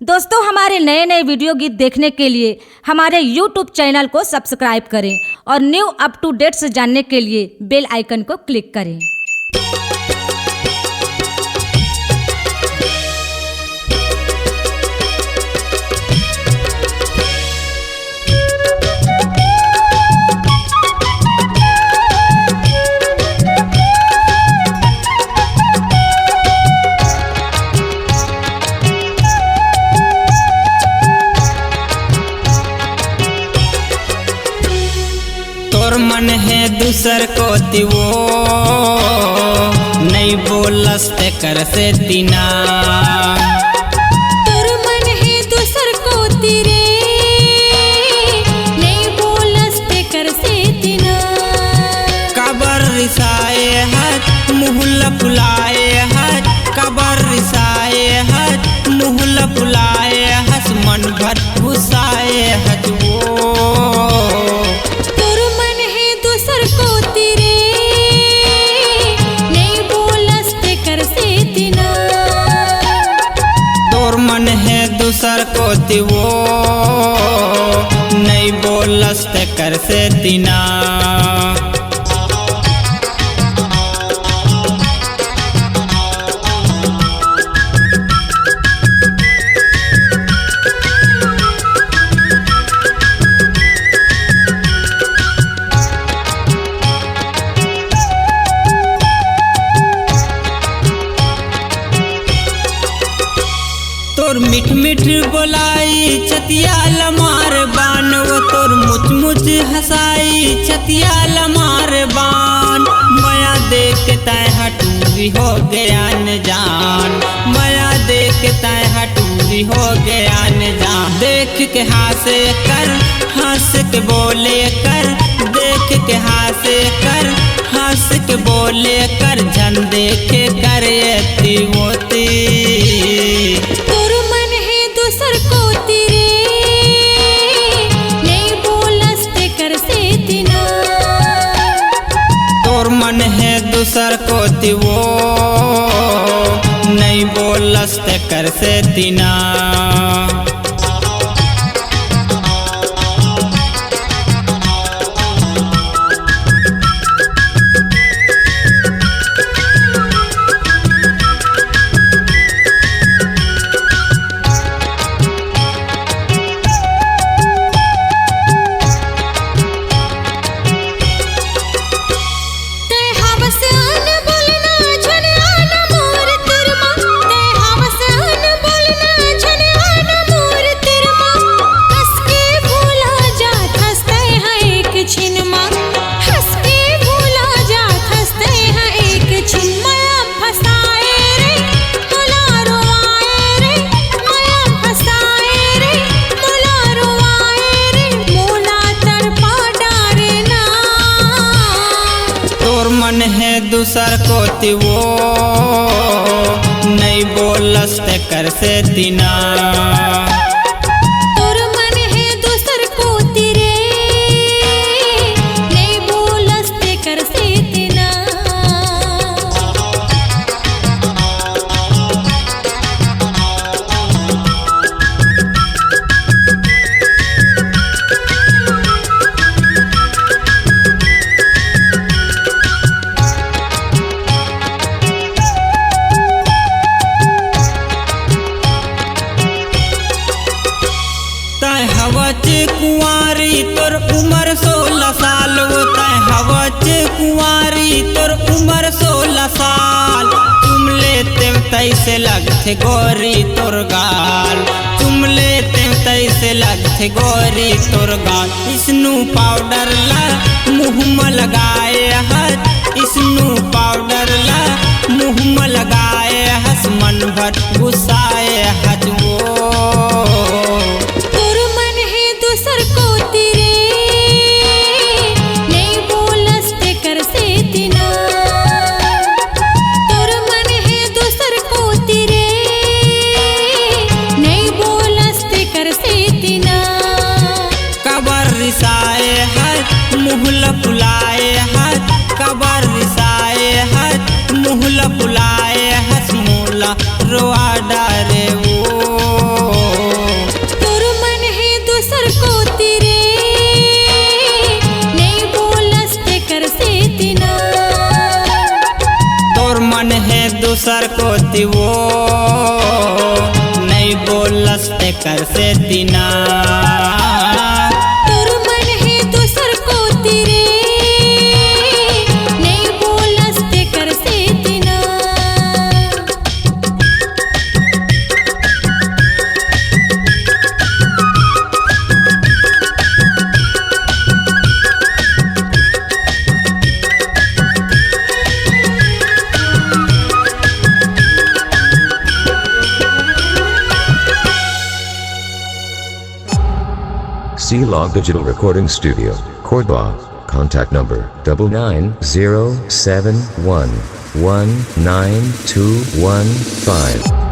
दोस्तों, हमारे नए नए वीडियो गीत देखने के लिए हमारे YouTube चैनल को सब्सक्राइब करें और न्यू अप टू डेट्स जानने के लिए बेल आइकन को क्लिक करें। तोर मन है दूसर को दिवो नहीं बोलस ते कर से दिना। तोर मन है दूसर को तिरे नहीं बोलस ते कर से दिना। कबर रिसाए हट मुहल्ला फुलाए हट, कबर रिसाए हट मुहल्ला फुलाए हस मन भर घुसाए हट वो। मन है दूसर को दिवो नहीं बोलस ते कर से दिना। तोर मिठ मिठ बोलाई चतिया लमार बान वो तोर मुच मुच हसाई चतिया लमार बान। माया देख तय हटूरी हो गया न जान, माया देख तय हटूरी हो गया न जान। देख के हासे कर हंस के बोले कर, देख के हासे कर हंस के बोले कर, जन देखे कर ये मोती। मन है दूसर को दिवो नहीं बोलस ते कर से दिना। मन है दूसर को दिवो नहीं बोलस ते कर से दिना। हवच कुंवारी तोर उम्र 16 साल होता है, हवच कुंवारी तोर उम्र 16 साल। तुम लेते तैसे लगते गोरी तोर गाल, तुम लेते तैसे लगते गोरी तोर गाल। इसनू पाउडर ला मुँह में लगाए हट, इसनू पाउडर ला मुँह में लगाए हस मन भर घुसाए हट वो। मुहल्ला फुलाए हट कबर रिसाए हट मुहल्ला फुलाए दूसर को दिवो नहीं बोलस ते कर से दिना तोर मन है दूसर को तेरे नहीं बोलस ते कर से दिना C-Log Digital Recording Studio, Cordoba. Contact number 99071192115.